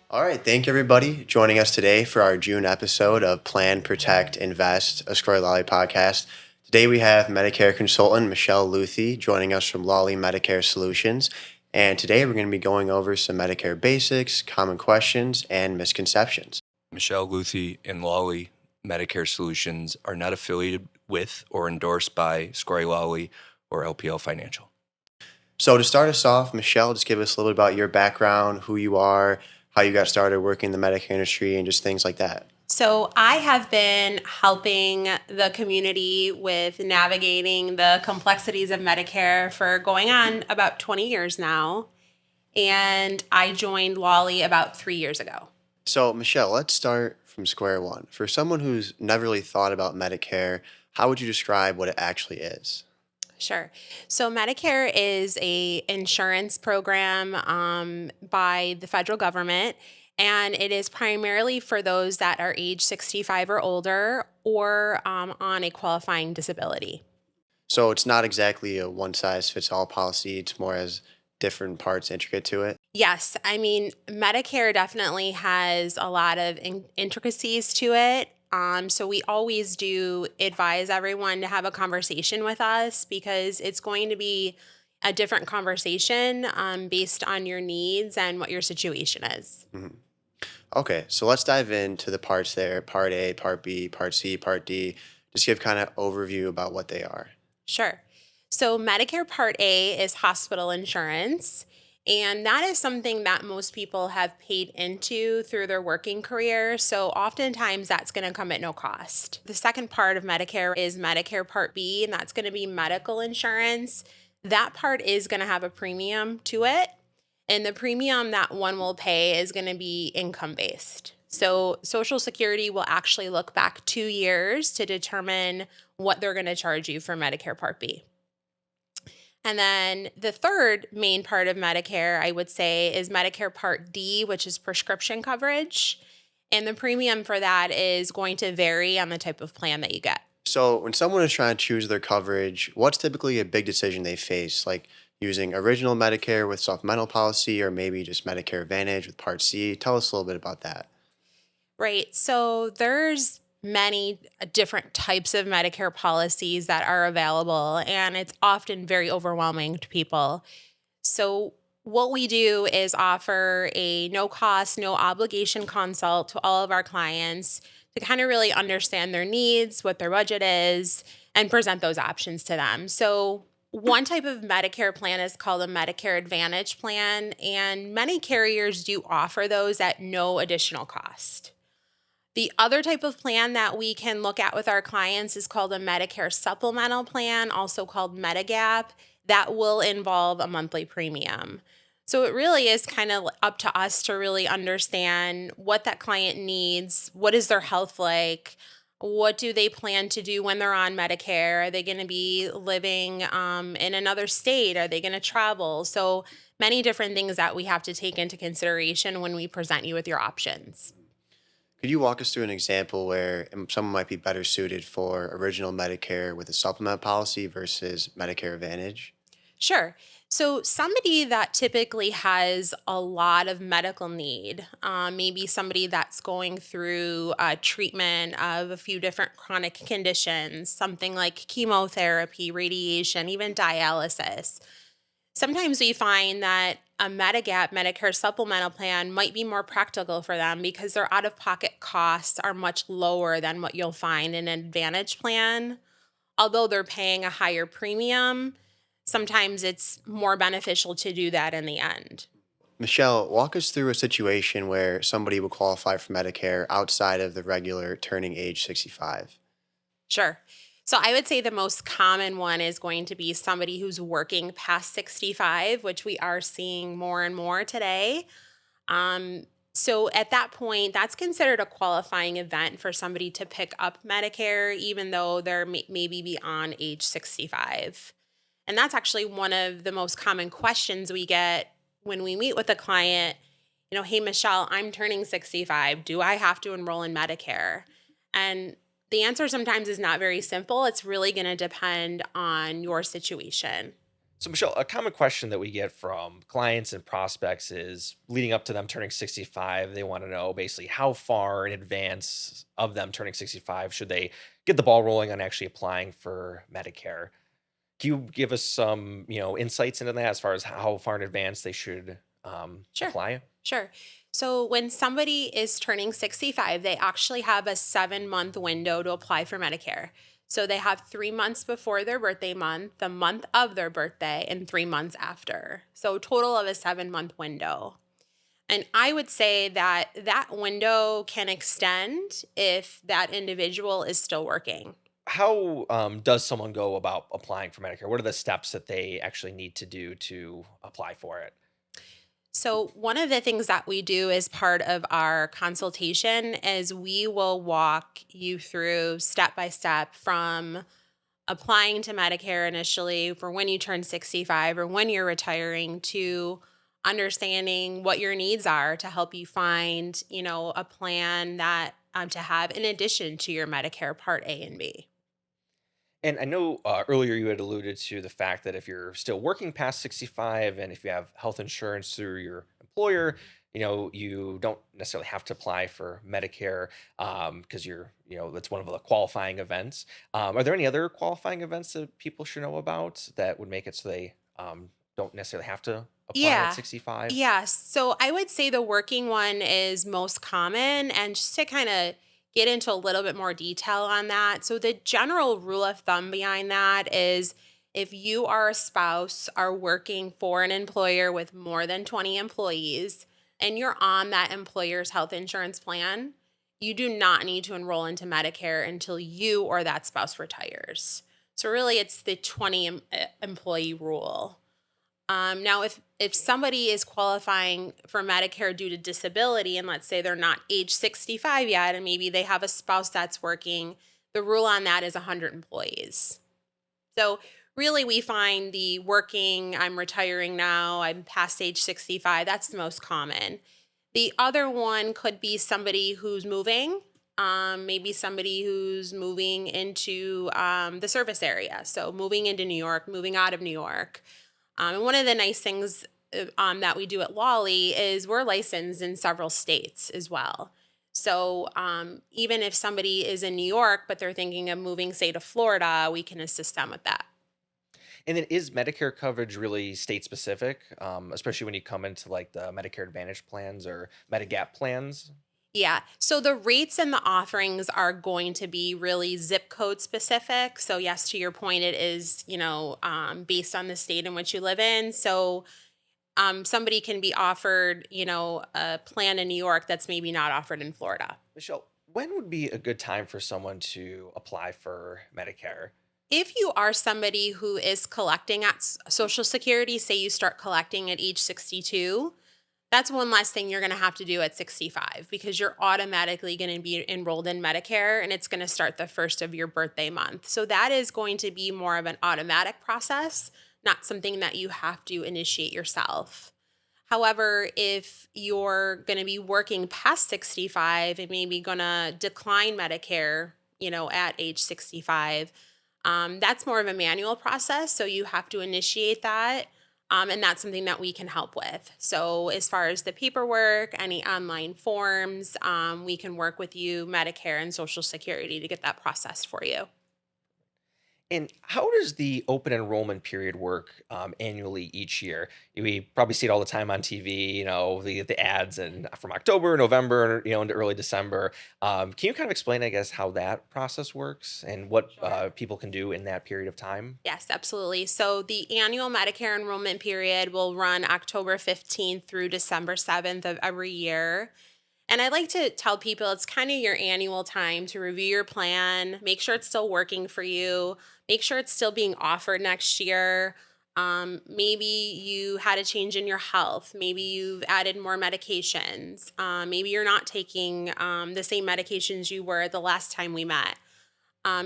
All right, thank you everybody joining us today for our June episode of Plan, Protect, Invest, a Lawley podcast. Today we have Medicare consultant Michele Luthi joining us from Lawley Medicare Solutions. And today we're going to be going over some Medicare basics, common questions, and misconceptions. Michele Luthi and Lawley Medicare Solutions are not affiliated with or endorsed by Lawley or LPL Financial. So to start us off, Michele, just give us a little bit about your background, who you are, how you got started working in the Medicare industry, and just things like that. So I have been helping the community with navigating the complexities of Medicare for going on about 20 years now. And I joined Lawley about 3 years ago. So, Michele, let's start from square one. For someone who's never really thought about Medicare, how would you describe what it actually is? Sure. So Medicare is a insurance program by the federal government, and it is primarily for those that are age 65 or older or on a qualifying disability. So, it's not exactly a one size fits all policy, it's more as different parts intricate to it. Yes, I mean, Medicare definitely has a lot of intricacies to it. So we always do advise everyone to have a conversation with us because it's going to be a different conversation based on your needs and what your situation is. Mhm. Okay, so let's dive into the parts there: Part A, Part B, Part C, Part D. Just give kind of overview about what they are. Sure. So Medicare Part A is hospital insurance. And that is something that most people have paid into through their working career. So oftentimes that's going to come at no cost. The second part of Medicare is Medicare Part B, and that's going to be medical insurance. That part is going to have a premium to it. And the premium that one will pay is going to be income based. So Social Security will actually look back 2 years to determine what they're going to charge you for Medicare Part B. And then the third main part of Medicare, I would say, is Medicare Part D, which is prescription coverage. And the premium for that is going to vary on the type of plan that you get. So, when someone is trying to choose their coverage, what's typically a big decision they face? Like using original Medicare with supplemental policy, or maybe just Medicare Advantage with Part C? Tell us a little bit about that. Right. So there's many different types of Medicare policies that are available, and it's often very overwhelming to people. So what we do is offer a no cost, no obligation consult to all of our clients to kind of really understand their needs, what their budget is, and present those options to them. So one type of Medicare plan is called a Medicare Advantage plan, and many carriers do offer those at no additional cost. The other type of plan that we can look at with our clients is called a Medicare supplemental plan, also called Medigap, that will involve a monthly premium. So it really is kind of up to us to really understand what that client needs, what is their health like, what do they plan to do when they're on Medicare? Are they going to be living in another state? Are they going to travel? So many different things that we have to take into consideration when we present you with your options. Could you walk us through an example where someone might be better suited for original Medicare with a supplement policy versus Medicare Advantage? Sure. So, somebody that typically has a lot of medical need, maybe somebody that's going through treatment of a few different chronic conditions, something like chemotherapy, radiation, even dialysis. Sometimes we find that a Medigap Medicare supplemental plan might be more practical for them because their out of pocket costs are much lower than what you'll find in an Advantage plan. Although they're paying a higher premium, sometimes it's more beneficial to do that in the end. Michele, walk us through a situation where somebody would qualify for Medicare outside of the regular turning age 65. Sure. So I would say the most common one is going to be somebody who's working past 65, which we are seeing more and more today. So at that point, that's considered a qualifying event for somebody to pick up Medicare, even though they're maybe beyond age 65. And that's actually one of the most common questions we get when we meet with a client. Hey, Michele, I'm turning 65. Do I have to enroll in Medicare? And the answer sometimes is not very simple. It's really going to depend on your situation. So, Michelle, a common question that we get from clients and prospects is leading up to them turning 65, they want to know basically how far in advance of them turning 65 should they get the ball rolling on actually applying for Medicare. Can you give us some, insights into that as far as how far in advance they should Sure. apply? Sure. So when somebody is turning 65, they actually have a 7 month window to apply for Medicare. So they have 3 months before their birthday month, the month of their birthday, and 3 months after. So total of a 7 month window. And I would say that that window can extend if that individual is still working. How does someone go about applying for Medicare? What are the steps that they actually need to do to apply for it? So, one of the things that we do as part of our consultation is we will walk you through step by step from applying to Medicare initially for when you turn 65 or when you're retiring to understanding what your needs are to help you find, a plan that to have in addition to your Medicare Part A and B. And I know earlier you had alluded to the fact that if you're still working past 65 and if you have health insurance through your employer, you don't necessarily have to apply for Medicare because that's one of the qualifying events. Are there any other qualifying events that people should know about that would make it so they don't necessarily have to apply at Yeah. 65? Yeah. So I would say the working one is most common. And just to kind of get into a little bit more detail on that. So the general rule of thumb behind that is if you are a spouse, are working for an employer with more than 20 employees, and you're on that employer's health insurance plan, you do not need to enroll into Medicare until you or that spouse retires. So really it's the 20 employee rule. Now, if somebody is qualifying for Medicare due to disability, and let's say they're not age 65 yet, and maybe they have a spouse that's working, the rule on that is 100 employees. So really, we find the working, I'm retiring now, I'm past age 65, that's the most common. The other one could be somebody who's moving, maybe somebody who's moving into the service area. So moving into New York, moving out of New York. And one of the nice things that we do at Lawley is we're licensed in several states as well. So even if somebody is in New York, but they're thinking of moving, say, to Florida, we can assist them with that. And then is Medicare coverage really state specific, especially when you come into like the Medicare Advantage plans or Medigap plans? Yeah. So the rates and the offerings are going to be really zip code specific. So yes, to your point, it is, based on the state in which you live in. So somebody can be offered, a plan in New York that's maybe not offered in Florida. Michelle, when would be a good time for someone to apply for Medicare? If you are somebody who is collecting at Social Security, say you start collecting at age 62, that's one less thing you're going to have to do at 65 because you're automatically going to be enrolled in Medicare and it's going to start the first of your birthday month. So that is going to be more of an automatic process, not something that you have to initiate yourself. However, if you're going to be working past 65 and maybe going to decline Medicare, at age 65, that's more of a manual process. So you have to initiate that. And that's something that we can help with. So as far as the paperwork, any online forms, we can work with you, Medicare and Social Security, to get that processed for you. And how does the open enrollment period work annually each year? We probably see it all the time on TV, the ads and from October, November, into early December. Can you kind of explain, I guess, how that process works and what Sure. people can do in that period of time? Yes, absolutely. So the annual Medicare enrollment period will run October 15th through December 7th of every year. And I like to tell people it's kind of your annual time to review your plan, make sure it's still working for you, make sure it's still being offered next year. Maybe you had a change in your health. Maybe you've added more medications. Maybe you're not taking the same medications you were the last time we met.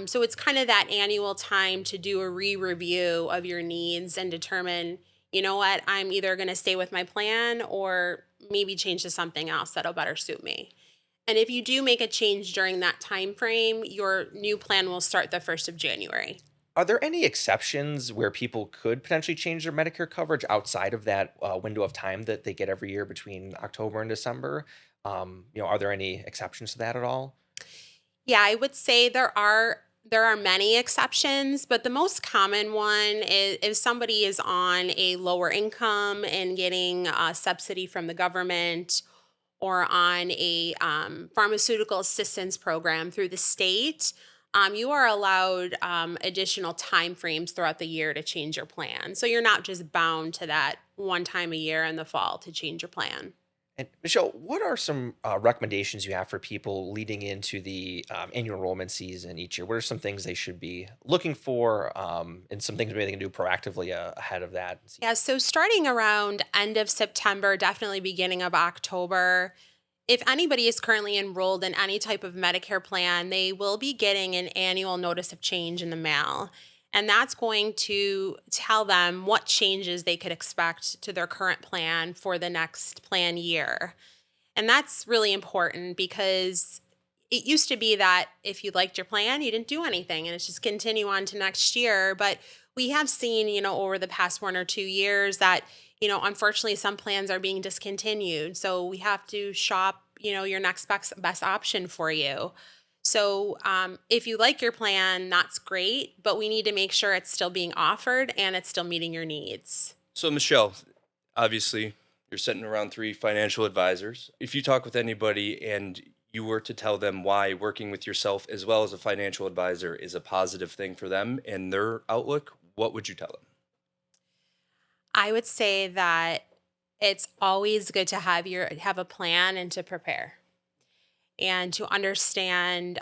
So it's kind of that annual time to do a re-review of your needs and determine, you know what, I'm either going to stay with my plan or maybe change to something else that'll better suit me. And if you do make a change during that time frame, your new plan will start the 1st of January. Are there any exceptions where people could potentially change their Medicare coverage outside of that window of time that they get every year between October and December? Are there any exceptions to that at all? Yeah, I would say there are many exceptions, but the most common one is if somebody is on a lower income and getting a subsidy from the government or on a pharmaceutical assistance program through the state. You are allowed additional time frames throughout the year to change your plan. So you're not just bound to that one time a year in the fall to change your plan. And Michelle, what are some recommendations you have for people leading into the annual enrollment season each year? What are some things they should be looking for, and some things maybe they can do proactively ahead of that? Yeah, so starting around end of September, definitely beginning of October, if anybody is currently enrolled in any type of Medicare plan, they will be getting an annual notice of change in the mail. And that's going to tell them what changes they could expect to their current plan for the next plan year. And that's really important because it used to be that if you liked your plan, you didn't do anything and it's just continue on to next year. But we have seen, over the past 1 or 2 years that, unfortunately some plans are being discontinued. So we have to shop, your next best option for you. So if you like your plan, that's great, but we need to make sure it's still being offered and it's still meeting your needs. So, Michelle, obviously, you're sitting around three financial advisors. If you talk with anybody and you were to tell them why working with yourself as well as a financial advisor is a positive thing for them and their outlook, what would you tell them? I would say that it's always good to have a plan and to prepare and to understand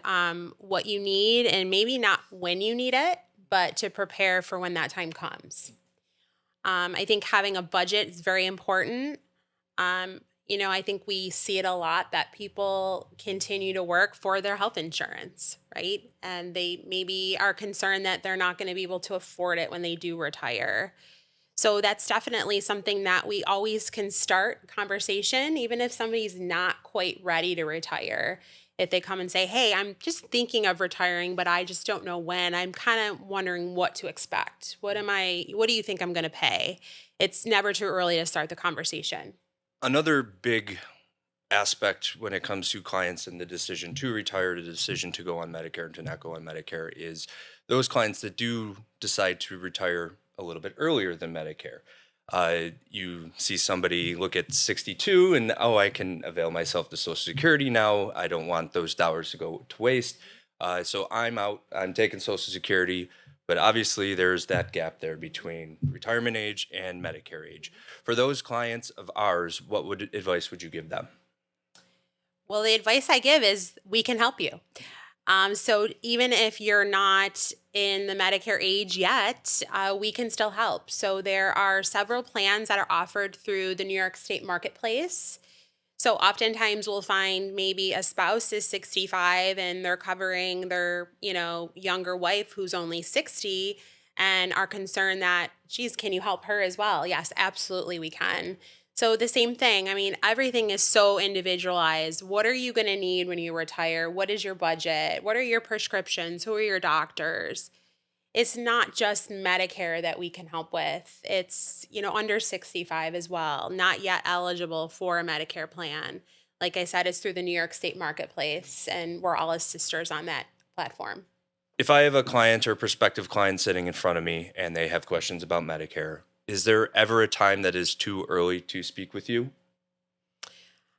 what you need and maybe not when you need it, but to prepare for when that time comes. I think having a budget is very important. I think we see it a lot that people continue to work for their health insurance, right? And they maybe are concerned that they're not going to be able to afford it when they do retire. So that's definitely something that we always can start conversation, even if somebody's not quite ready to retire. If they come and say, hey, I'm just thinking of retiring, but I just don't know when. I'm kind of wondering what to expect. What do you think I'm going to pay? It's never too early to start the conversation. Another big aspect when it comes to clients and the decision to retire, the decision to go on Medicare and to not go on Medicare is those clients that do decide to retire a little bit earlier than Medicare. You see somebody look at 62 and, oh, I can avail myself to Social Security now. I don't want those dollars to go to waste. So I'm out, I'm taking Social Security. But obviously, there's that gap there between retirement age and Medicare age. For those clients of ours, what advice would you give them? Well, the advice I give is we can help you. So even if you're not in the Medicare age yet, we can still help. So there are several plans that are offered through the New York State Marketplace. So oftentimes we'll find maybe a spouse is 65 and they're covering their, younger wife who's only 60 and are concerned that, geez, can you help her as well? Yes, absolutely we can. So the same thing. I mean, everything is so individualized. What are you going to need when you retire? What is your budget? What are your prescriptions? Who are your doctors? It's not just Medicare that we can help with. It's, under 65 as well, not yet eligible for a Medicare plan. Like I said, it's through the New York State Marketplace, and we're all as sisters on that platform. If I have a client or prospective client sitting in front of me and they have questions about Medicare, is there ever a time that is too early to speak with you?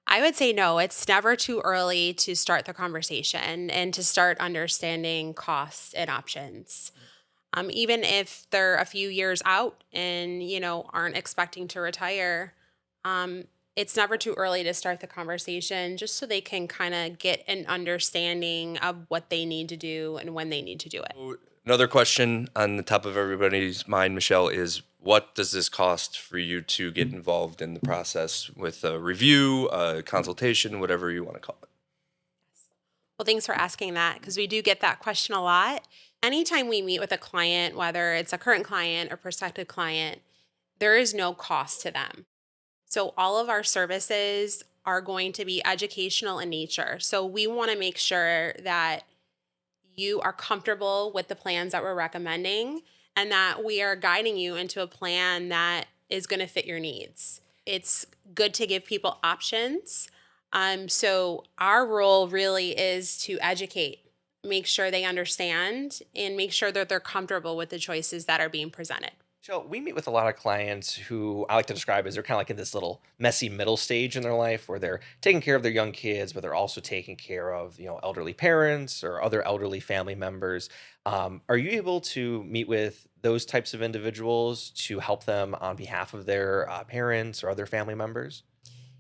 I would say no, it's never too early to start the conversation and to start understanding costs and options. Even if they're a few years out and, aren't expecting to retire, it's never too early to start the conversation just so they can kind of get an understanding of what they need to do and when they need to do it. Another question on the top of everybody's mind, Michelle, is what does this cost for you to get involved in the process with a review, a consultation, whatever you want to call it? Well, thanks for asking that because we do get that question a lot. Anytime we meet with a client, whether it's a current client or prospective client, there is no cost to them. So all of our services are going to be educational in nature. So we want to make sure that you are comfortable with the plans that we're recommending and that we are guiding you into a plan that is going to fit your needs. It's good to give people options. So our role really is to educate, make sure they understand, and make sure that they're comfortable with the choices that are being presented. So we meet with a lot of clients who I like to describe as they're kind of like in this little messy middle stage in their life where they're taking care of their young kids, but they're also taking care of elderly parents or other elderly family members. Are you able to meet with those types of individuals to help them on behalf of their parents or other family members?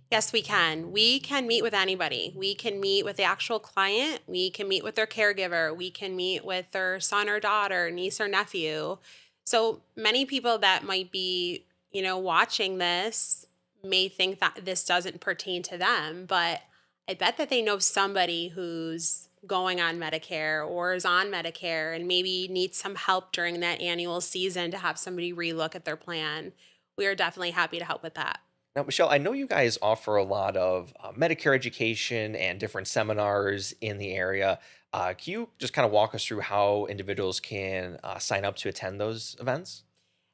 Yes, we can. We can meet with anybody. We can meet with the actual client. We can meet with their caregiver. We can meet with their son or daughter, niece or nephew. So many people that might be, watching this may think that this doesn't pertain to them, but I bet that they know somebody who's going on Medicare or is on Medicare and maybe needs some help during that annual season to have somebody relook at their plan. We are definitely happy to help with that. Now, Michelle, I know you guys offer a lot of Medicare education and different seminars in the area. Can you just kind of walk us through how individuals can sign up to attend those events?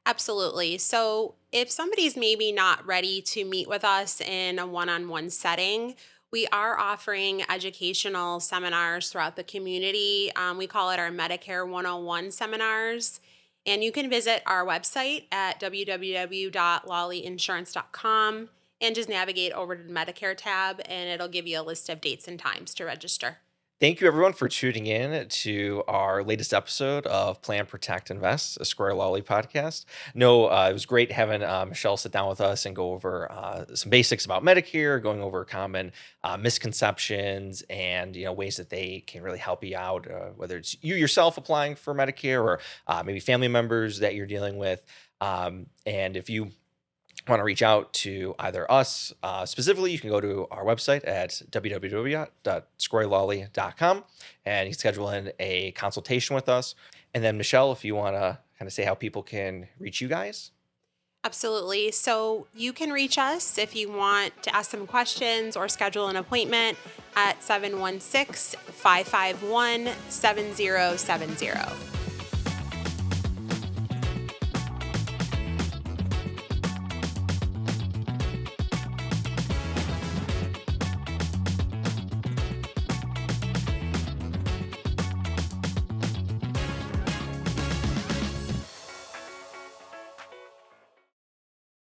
Absolutely. So, if somebody's maybe not ready to meet with us in a one on one setting, we are offering educational seminars throughout the community. We call it our Medicare 101 seminars. And you can visit our website at www.lawleyinsurance.com and just navigate over to the Medicare tab, and it'll give you a list of dates and times to register. Thank you, everyone, for tuning in to our latest episode of Plan, Protect, Invest, a Square Lawley podcast. No, it was great having Michelle sit down with us and go over some basics about Medicare, going over common misconceptions and ways that they can really help you out, whether it's you yourself applying for Medicare or maybe family members that you're dealing with. And if you want to reach out to either us specifically, you can go to our website at www.squarelawley.com and you can schedule in a consultation with us. And then, Michelle, if you want to kind of say how people can reach you guys. Absolutely. So you can reach us if you want to ask some questions or schedule an appointment at 716-551-7070.